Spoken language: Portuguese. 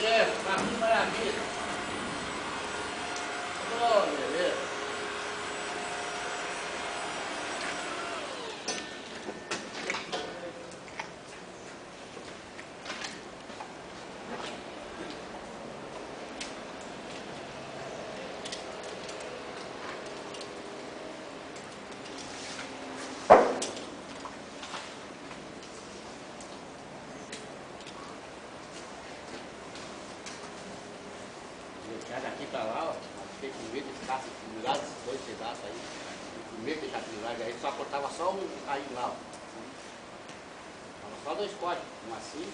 Marquinhos Maravilha. Oh, beleza. Daqui pra lá, ó, fiquei com medo de ficar pendurado, esses dois pedaços aí. Com medo de deixar pendurado, aí só cortava só um caindo lá, ó. Tava só dois cortes, um assim.